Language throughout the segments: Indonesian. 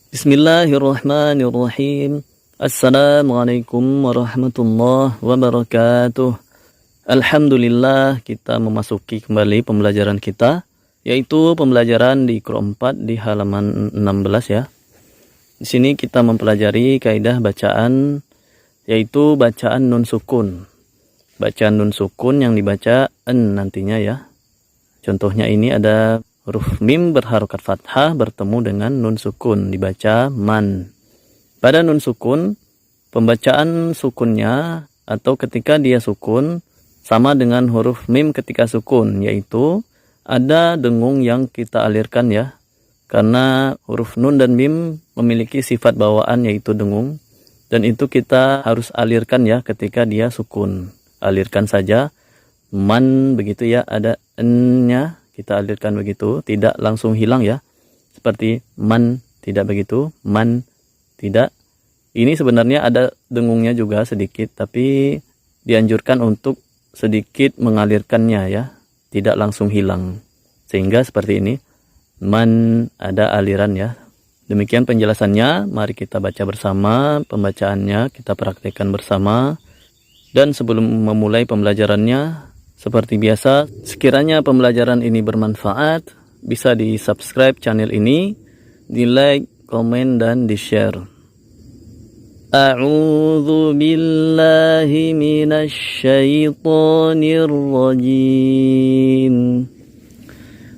Bismillahirrahmanirrahim. Assalamualaikum warahmatullahi wabarakatuh. Alhamdulillah, kita memasuki kembali pembelajaran kita, yaitu pembelajaran di Qur'an 4 di halaman 16 ya. Di sini kita mempelajari kaidah bacaan, yaitu bacaan nun sukun. Bacaan nun sukun yang dibaca en nantinya ya. Contohnya ini ada huruf mim berharokat fathah bertemu dengan nun sukun, dibaca man. Pada nun sukun, pembacaan sukunnya atau ketika dia sukun sama dengan huruf mim ketika sukun, yaitu ada dengung yang kita alirkan ya. Karena huruf nun dan mim memiliki sifat bawaan yaitu dengung, dan itu kita harus alirkan ya ketika dia sukun. Alirkan saja, man begitu ya, ada n-nya. Kita alirkan begitu, tidak langsung hilang ya. Seperti man, tidak begitu. Man, tidak. Ini sebenarnya ada dengungnya juga sedikit, tapi dianjurkan untuk sedikit mengalirkannya ya. Tidak langsung hilang. Sehingga seperti ini. Man, ada aliran ya. Demikian penjelasannya. Mari kita baca bersama. Pembacaannya kita praktekkan bersama. Dan sebelum memulai pembelajarannya, seperti biasa, sekiranya pembelajaran ini bermanfaat, bisa di-subscribe channel ini, di-like, komen, dan di-share. A'udzu billahi minasy syaithanir rajim.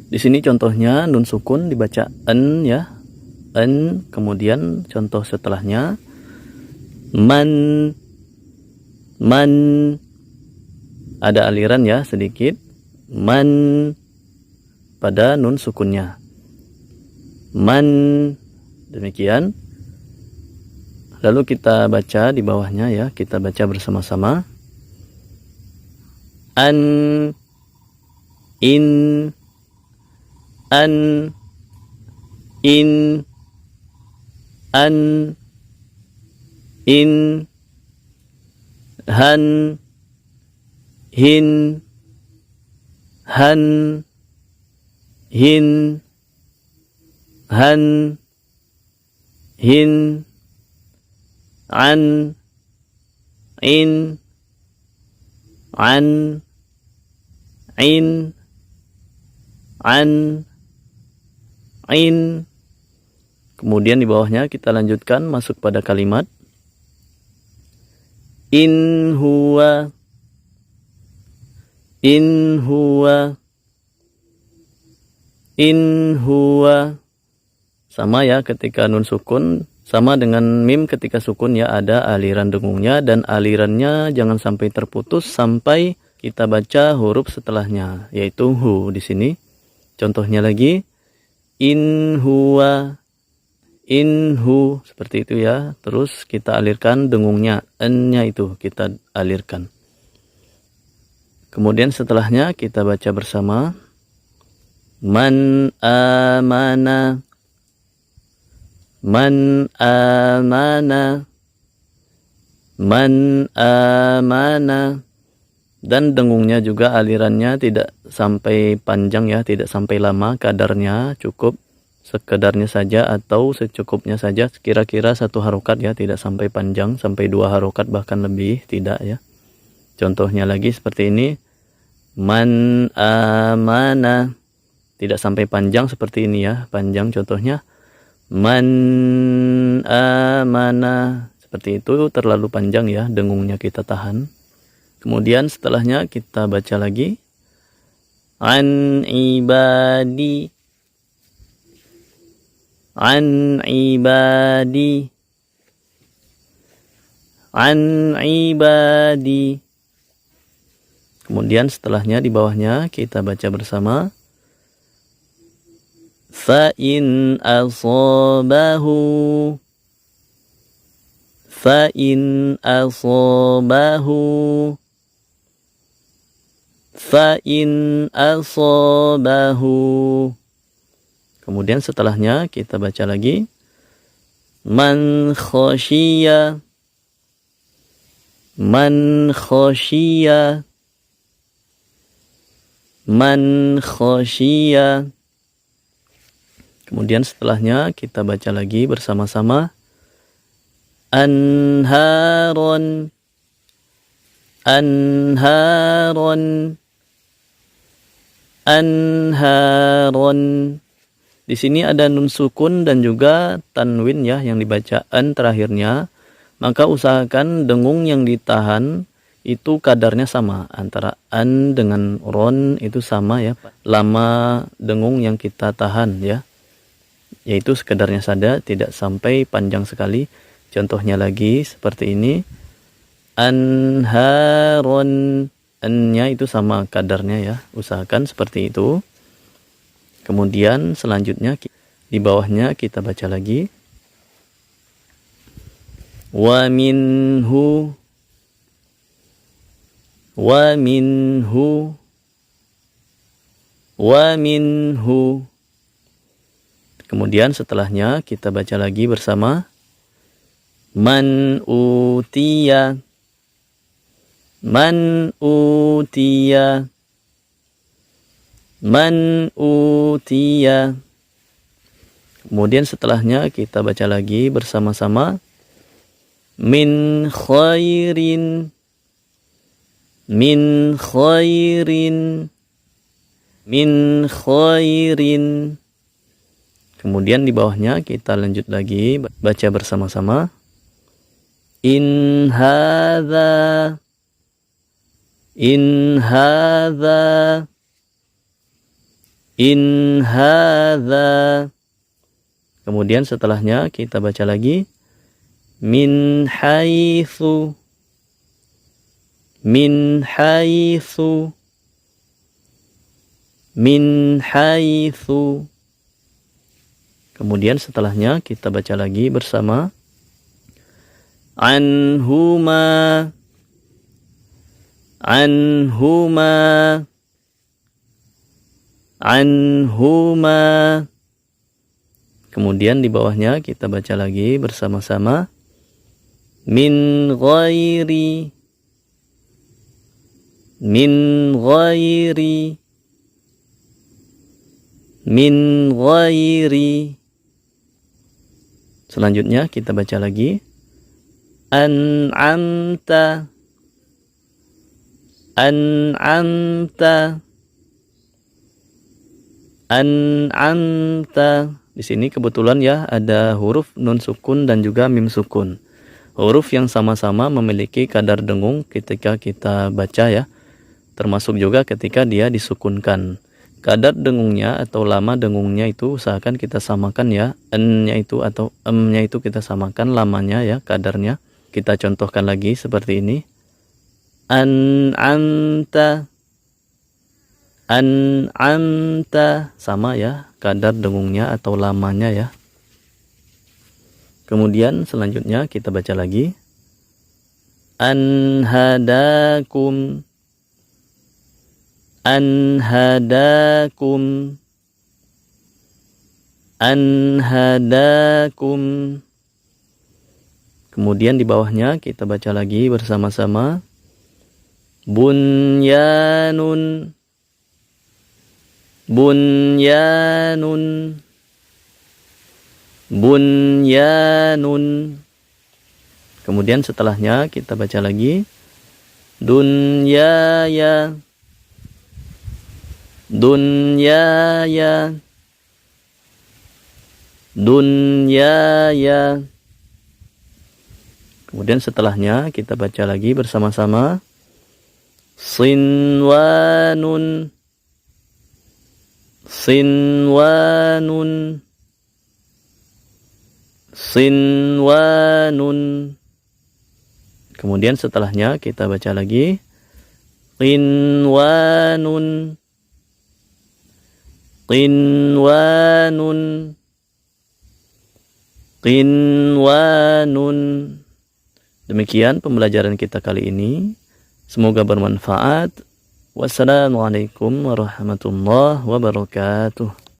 Di sini contohnya nun sukun dibaca en ya. En, kemudian contoh setelahnya man. Ada aliran ya sedikit, man pada nun sukunnya, man, demikian. Lalu kita baca di bawahnya ya, kita baca bersama-sama. An, in, an, in, an, in, han, hin, han, hin, han, hin, an, in, an, in, an, in. Kemudian di bawahnya kita lanjutkan masuk pada kalimat in huwa. In huwa, in huwa, sama ya ketika nun sukun, sama dengan mim ketika sukun ya, ada aliran dengungnya, dan alirannya jangan sampai terputus sampai kita baca huruf setelahnya, yaitu hu di sini. Contohnya lagi, in huwa, in hu, seperti itu ya. Terus kita alirkan dengungnya, n-nya itu kita alirkan. Kemudian setelahnya kita baca bersama. Man amana. Man amana. Man amana. Dan dengungnya juga alirannya tidak sampai panjang ya, tidak sampai lama, kadarnya cukup sekedarnya saja atau secukupnya saja, kira-kira 1 harokat ya, tidak sampai panjang, sampai 2 harokat bahkan lebih, tidak ya. Contohnya lagi seperti ini, man amana, tidak sampai panjang seperti ini ya, panjang contohnya, man amana, seperti itu terlalu panjang ya, dengungnya kita tahan. Kemudian setelahnya kita baca lagi, an ibadi, an ibadi, an ibadi. Kemudian setelahnya di bawahnya kita baca bersama. Fa in asabahu, fa in asabahu, fa in asabahu. Kemudian setelahnya kita baca lagi. Man khasyiya, man khasyiya, man khasyiya. Kemudian setelahnya kita baca lagi bersama-sama. Anharon, anharon, anharon. Di sini ada nun sukun dan juga tanwin ya yang dibaca an terakhirnya. Maka usahakan dengung yang ditahan itu kadarnya sama, antara an dengan ron itu sama ya, lama dengung yang kita tahan ya, yaitu sekedarnya saja, tidak sampai panjang sekali. Contohnya lagi seperti ini, anharon, an-nya itu sama kadarnya ya, usahakan seperti itu. Kemudian selanjutnya di bawahnya kita baca lagi, wa minhu, wa minhu, wa minhu. Kemudian setelahnya kita baca lagi bersama, man utiya, man utiya, man utiya. Kemudian setelahnya kita baca lagi bersama-sama, min khairin, min khairin, min khairin. Kemudian di bawahnya kita lanjut lagi baca bersama-sama, in hadza, in hadza, in hadza. Kemudian setelahnya kita baca lagi, min haitsu, min haitsu, min haitsu. Kemudian setelahnya kita baca lagi bersama, anhuma, anhuma, anhuma. Kemudian di bawahnya kita baca lagi bersama-sama, min ghairi, min ghairi, min ghairi. Selanjutnya kita baca lagi, an'amta, an'amta, an'amta. Di sini kebetulan ya ada huruf nun sukun dan juga mim sukun. Huruf yang sama-sama memiliki kadar dengung ketika kita baca ya, termasuk juga ketika dia disukunkan. Kadar dengungnya atau lama dengungnya itu usahakan kita samakan ya, n-nya itu atau m-nya itu kita samakan lamanya ya, kadarnya. Kita contohkan lagi seperti ini, an'amta, an'amta, sama ya kadar dengungnya atau lamanya ya. Kemudian selanjutnya kita baca lagi, anhadakum, anhadakum, anhadakum. Kemudian di bawahnya kita baca lagi bersama-sama, bunyanun, bunyanun, bunyanun. Kemudian setelahnya kita baca lagi, dunyaya, dunyaya, dunyaya. Kemudian setelahnya kita baca lagi bersama-sama, sinwanun, sinwanun, sinwanun. Kemudian setelahnya kita baca lagi, qinwanun, qinwanun, qinwanun. Demikian pembelajaran kita kali ini. Semoga bermanfaat. Wassalamualaikum warahmatullahi wabarakatuh.